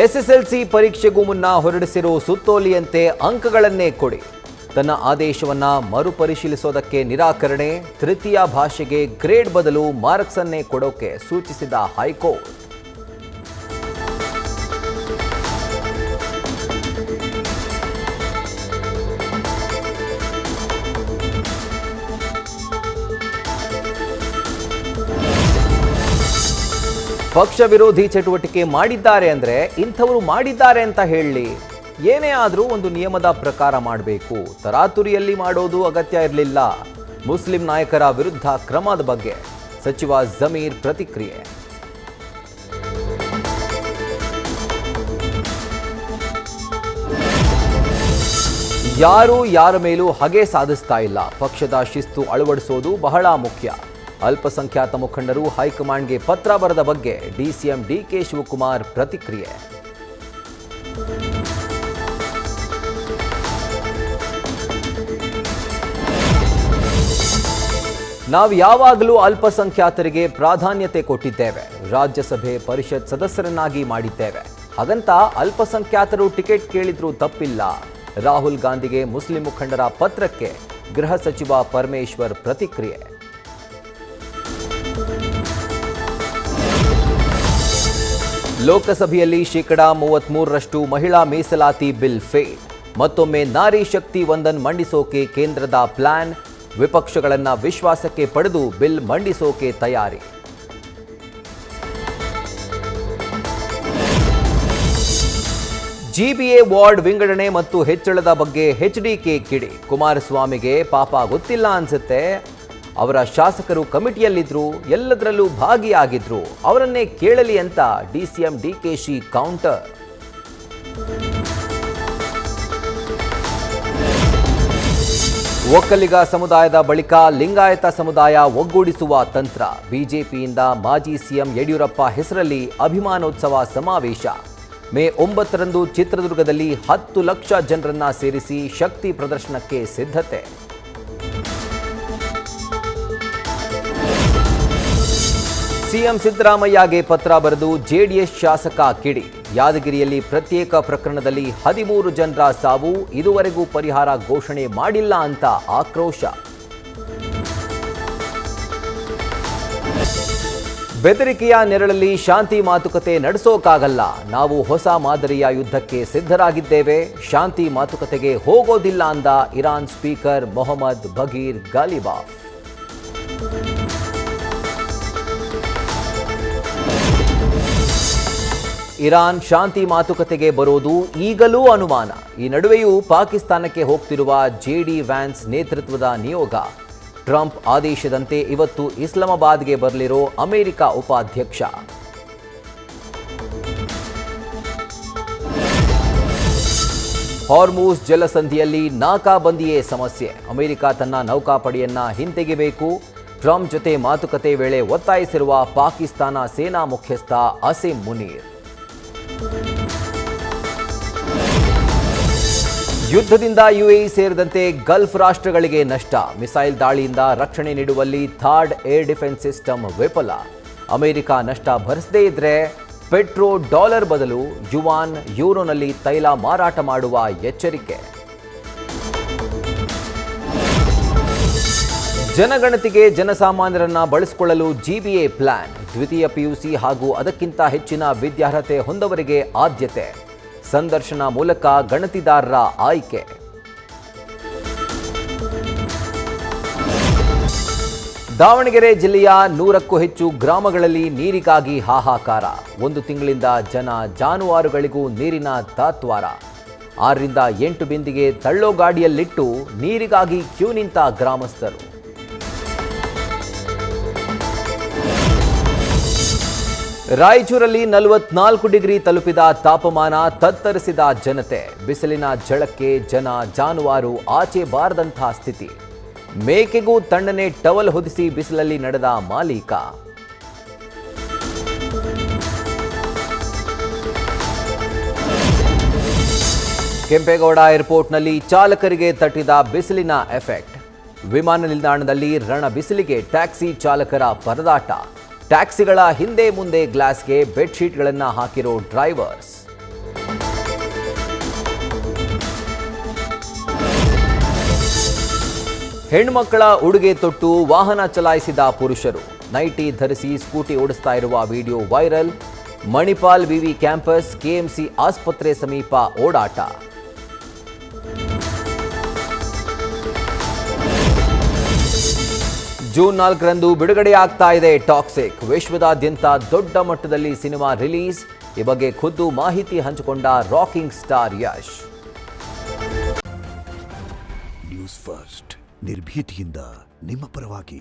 SSLC ಪರೀಕ್ಷೆಗೂ ಮುನ್ನ ಹೊರಡಿಸಿರೋ ಸುತ್ತೋಲೆಯಂತೆ ಅಂಕಗಳನ್ನೇ ಕೊಡಿ. ತನ್ನ ಆದೇಶವನ್ನ ಮರುಪರಿಶೀಲಿಸೋದಕ್ಕೆ ನಿರಾಕರಣೆ. ತೃತೀಯ ಭಾಷೆಗೆ ಗ್ರೇಡ್ ಬದಲು ಮಾರ್ಕ್ಸ್ ಅನ್ನೇ ಕೊಡೋಕೆ ಸೂಚಿಸಿದ ಹೈಕೋರ್ಟ್. ಪಕ್ಷ ವಿರೋಧಿ ಚಟುವಟಿಕೆ ಮಾಡಿದ್ದಾರೆ ಅಂದ್ರೆ ಇಂಥವರು ಮಾಡಿದ್ದಾರೆ ಅಂತ ಹೇಳಿ. ಏನೇ ಆದರೂ ಒಂದು ನಿಯಮದ ಪ್ರಕಾರ ಮಾಡಬೇಕು. ತರಾತುರಿಯಲ್ಲಿ ಮಾಡೋದು ಅಗತ್ಯ ಇರಲಿಲ್ಲ. ಮುಸ್ಲಿಂ ನಾಯಕರ ವಿರುದ್ಧ ಕ್ರಮದ ಬಗ್ಗೆ ಸಚಿವ ಜಮೀರ್ ಪ್ರತಿಕ್ರಿಯೆ. ಯಾರು ಯಾರ ಮೇಲೂ ಹಗೆ ಸಾಧಿಸ್ತಾ ಇಲ್ಲ. ಪಕ್ಷದ ಶಿಸ್ತು ಅಳವಡಿಸೋದು ಬಹಳ ಮುಖ್ಯ. ಅಲ್ಪಸಂಖ್ಯಾತ ಮುಖಂಡರು ಹೈಕಮಾಂಡ್ಗೆ ಪತ್ರ ಬರೆದ ಬಗ್ಗೆ ಡಿಸಿಎಂ ಡಿಕೆ ಶಿವಕುಮಾರ್ ಪ್ರತಿಕ್ರಿಯೆ. ನಾವು ಯಾವಾಗಲೂ ಅಲ್ಪಸಂಖ್ಯಾತರಿಗೆ ಪ್ರಾಧಾನ್ಯತೆ ಕೊಟ್ಟಿದ್ದೇವೆ. ರಾಜ್ಯಸಭೆ ಪರಿಷತ್ ಸದಸ್ಯರನ್ನಾಗಿ ಮಾಡಿದ್ದೇವೆ. ಹಾಗಂತ ಅಲ್ಪಸಂಖ್ಯಾತರು ಟಿಕೆಟ್ ಕೇಳಿದ್ರೂ ತಪ್ಪಿಲ್ಲ. ರಾಹುಲ್ ಗಾಂಧಿಗೆ ಮುಸ್ಲಿಂ ಮುಖಂಡರ ಪತ್ರಕ್ಕೆ ಗೃಹ ಸಚಿವ ಪರಮೇಶ್ವರ್ ಪ್ರತಿಕ್ರಿಯೆ. ಲೋಕಸಭೆಯಲ್ಲಿ ಶೇಕಡಾ 33ರಷ್ಟು ಮಹಿಳಾ ಮೀಸಲಾತಿ ಬಿಲ್ ಫೇಲ್. ಮತ್ತೊಮ್ಮೆ ನಾರಿ ಶಕ್ತಿ ವಂದನ್ ಮಂಡಿಸೋಕೆ ಕೇಂದ್ರದ ಪ್ಲಾನ್. ವಿಪಕ್ಷಗಳನ್ನ ವಿಶ್ವಾಸಕ್ಕೆ ಪಡೆದು ಬಿಲ್ ಮಂಡಿಸೋಕೆ ತಯಾರಿ. ಜಿಬಿಎ ವಾರ್ಡ್ ವಿಂಗಡಣೆ ಮತ್ತು ಹೆಚ್ಚಳದ ಬಗ್ಗೆ ಎಚ್ಡಿಕೆ ಕಿಡಿ. ಕುಮಾರಸ್ವಾಮಿಗೆ ಪಾಪ ಗೊತ್ತಿಲ್ಲ ಅನ್ಸುತ್ತೆ. ಅವರ ಶಾಸಕರು ಕಮಿಟಿಯಲ್ಲಿದ್ರು, ಎಲ್ಲದರಲ್ಲೂ ಭಾಗಿಯಾಗಿದ್ರು. ಅವರನ್ನೇ ಕೇಳಲಿ ಅಂತ ಡಿಸಿಎಂ ಡಿಕೆಶಿ ಕೌಂಟರ್. ಒಕ್ಕಲಿಗ ಸಮುದಾಯದ ಬಳಿಕ ಲಿಂಗಾಯತ ಸಮುದಾಯ ಒಗ್ಗೂಡಿಸುವ ತಂತ್ರ. ಬಿಜೆಪಿಯಿಂದ ಮಾಜಿ ಸಿಎಂ ಯಡಿಯೂರಪ್ಪ ಹೆಸರಲ್ಲಿ ಅಭಿಮಾನೋತ್ಸವ ಸಮಾವೇಶ. ಮೇ 9ರಂದು ಚಿತ್ರದುರ್ಗದಲ್ಲಿ 10 ಲಕ್ಷ ಜನರನ್ನ ಸೇರಿಸಿ ಶಕ್ತಿ ಪ್ರದರ್ಶನಕ್ಕೆ ಸಿದ್ಧತೆ. ಸಿಎಂ ಸಿದ್ದರಾಮಯ್ಯಗೆ ಪತ್ರ ಬರೆದು ಜೆಡಿಎಸ್ ಶಾಸಕ ಕಿಡಿ. ಯಾದಗಿರಿಯಲ್ಲಿ ಪ್ರತ್ಯೇಕ ಪ್ರಕರಣದಲ್ಲಿ 13 ಜನರ ಸಾವು. ಇದುವರೆಗೂ ಪರಿಹಾರ ಘೋಷಣೆ ಮಾಡಿಲ್ಲ ಅಂತ ಆಕ್ರೋಶ. ಬೆದರಿಕೆಯ ನೆರಳಲ್ಲಿ ಶಾಂತಿ ಮಾತುಕತೆ ನಡೆಸೋಕಾಗಲ್ಲ. ನಾವು ಹೊಸ ಮಾದರಿಯ ಯುದ್ಧಕ್ಕೆ ಸಿದ್ಧರಾಗಿದ್ದೇವೆ. ಶಾಂತಿ ಮಾತುಕತೆಗೆ ಹೋಗೋದಿಲ್ಲ ಅಂದ ಇರಾನ್ ಸ್ಪೀಕರ್ ಮೊಹಮ್ಮದ್ ಬಗೀರ್ ಗಾಲಿಬಾಫ್. ಇರಾನ್ ಶಾಂತಿ ಮಾತುಕತೆಗೆ ಬರೋದು ಈಗಲೂ ಅನುಮಾನ. ಈ ನಡುವೆಯೂ ಪಾಕಿಸ್ತಾನಕ್ಕೆ ಹೋಗ್ತಿರುವ ಜೆಡಿ ವ್ಯಾನ್ಸ್ ನೇತೃತ್ವದ ನಿಯೋಗ. ಟ್ರಂಪ್ ಆದೇಶದಂತೆ ಇವತ್ತು ಇಸ್ಲಾಮಾಬಾದ್ಗೆ ಬರಲಿರೋ ಅಮೆರಿಕ ಉಪಾಧ್ಯಕ್ಷ. ಹಾರ್ಮುಜ್ ಜಲಸಂಧಿಯಲ್ಲಿ ನಾಕಾಬಂದಿಯೇ ಸಮಸ್ಯೆ. ಅಮೆರಿಕ ತನ್ನ ನೌಕಾಪಡೆಯನ್ನ ಹಿಂತೆಗೆಯಬೇಕು. ಟ್ರಂಪ್ ಜೊತೆ ಮಾತುಕತೆ ವೇಳೆ ಒತ್ತಾಯಿಸಿರುವ ಪಾಕಿಸ್ತಾನ ಸೇನಾ ಮುಖ್ಯಸ್ಥ ಅಸಿಂ ಮುನೀರ್. ಯುದ್ಧದಿಂದ ಯುಎಇ ಸೇರಿದಂತೆ ಗಲ್ಫ್ ರಾಷ್ಟ್ರಗಳಿಗೆ ನಷ್ಟ. ಮಿಸೈಲ್ ದಾಳಿಯಿಂದ ರಕ್ಷಣೆ ನೀಡುವಲ್ಲಿ ಥರ್ಡ್ ಏರ್ ಡಿಫೆನ್ಸ್ ಸಿಸ್ಟಮ್ ವಿಫಲ. ಅಮೆರಿಕ ನಷ್ಟ ಭರಿಸದೇ ಇದ್ರೆ ಪೆಟ್ರೋ ಡಾಲರ್ ಬದಲು ಯುವಾನ್, ಯೂರೋನಲ್ಲಿ ತೈಲ ಮಾರಾಟ ಮಾಡುವ ಎಚ್ಚರಿಕೆ. ಜನಗಣತಿಗೆ ಜನಸಾಮಾನ್ಯರನ್ನ ಬಳಸಿಕೊಳ್ಳಲು ಜಿಬಿಎ ಪ್ಲಾನ್. ದ್ವಿತೀಯ ಪಿಯುಸಿ ಹಾಗೂ ಅದಕ್ಕಿಂತ ಹೆಚ್ಚಿನ ವಿದ್ಯಾರ್ಹತೆ ಹೊಂದವರಿಗೆ ಆದ್ಯತೆ. ಸಂದರ್ಶನ ಮೂಲಕ ಗಣತಿದಾರರ ಆಯ್ಕೆ. ದಾವಣಗೆರೆ ಜಿಲ್ಲೆಯ 100ಕ್ಕೂ ಹೆಚ್ಚು ಗ್ರಾಮಗಳಲ್ಲಿ ನೀರಿಗಾಗಿ ಹಾಹಾಕಾರ. 1 ತಿಂಗಳಿಂದ ಜನ ಜಾನುವಾರುಗಳಿಗೂ ನೀರಿನ ತಾತ್ವಾರ. 6ರಿಂದ 8 ಬಿಂದಿಗೆ ತಳ್ಳೋ ಗಾಡಿಯಲ್ಲಿಟ್ಟು ನೀರಿಗಾಗಿ ಕ್ಯೂ ನಿಂತ ಗ್ರಾಮಸ್ಥರು. ರಾಯಚೂರಲ್ಲಿ 44 ಡಿಗ್ರಿ ತಲುಪಿದ ತಾಪಮಾನ. ತತ್ತರಿಸಿದ ಜನತೆ. ಬಿಸಿಲಿನ ಝಳಕ್ಕೆ ಜನ ಜಾನುವಾರು ಆಚೆ ಬಾರದಂಥ ಸ್ಥಿತಿ. ಮೇಕೆಗೂ ತಣ್ಣನೆ ಟವಲ್ ಹೊದಿಸಿ ಬಿಸಿಲಲ್ಲಿ ನಡೆದ ಮಾಲೀಕ. ಕೆಂಪೇಗೌಡ ಏರ್ಪೋರ್ಟ್ನಲ್ಲಿ ಚಾಲಕರಿಗೆ ತಟ್ಟಿದ ಬಿಸಿಲಿನ ಎಫೆಕ್ಟ್. ವಿಮಾನ ನಿಲ್ದಾಣದಲ್ಲಿ ರಣ ಬಿಸಿಲಿಗೆ ಟ್ಯಾಕ್ಸಿ ಚಾಲಕರ ಪರದಾಟ. ಟ್ಯಾಕ್ಸಿಗಳ ಹಿಂದೆ ಮುಂದೆ ಗ್ಲಾಸ್ಗೆ ಬೆಡ್ಶೀಟ್ಗಳನ್ನು ಹಾಕಿರೋ ಡ್ರೈವರ್ಸ್. ಹೆಣ್ಮಕ್ಕಳ ಉಡುಗೆ ತೊಟ್ಟು ವಾಹನ ಚಲಾಯಿಸಿದ ಪುರುಷರು, ನೈಟಿ ಧರಿಸಿ ಸ್ಕೂಟಿ ಓಡಿಸ್ತಾ ಇರುವ ವಿಡಿಯೋ ವೈರಲ್. ಮಣಿಪಾಲ್ ವಿವಿ ಕ್ಯಾಂಪಸ್, ಕೆಎಂಸಿ ಆಸ್ಪತ್ರೆ ಸಮೀಪ ಓಡಾಟ. ಜೂನ್ 4ರಂದು ಬಿಡುಗಡೆಯಾಗ್ತಾ ಇದೆ ಟಾಕ್ಸಿಕ್. ವಿಶ್ವದಾದ್ಯಂತ ದೊಡ್ಡ ಮಟ್ಟದಲ್ಲಿ ಸಿನಿಮಾ ರಿಲೀಸ್. ಈ ಬಗ್ಗೆ ಖುದ್ದು ಮಾಹಿತಿ ಹಂಚಿಕೊಂಡ rocking star Yash. News first, ನಿರ್ಭೀತಿಯಿಂದ ನಿಮ್ಮ ಪರವಾಗಿ.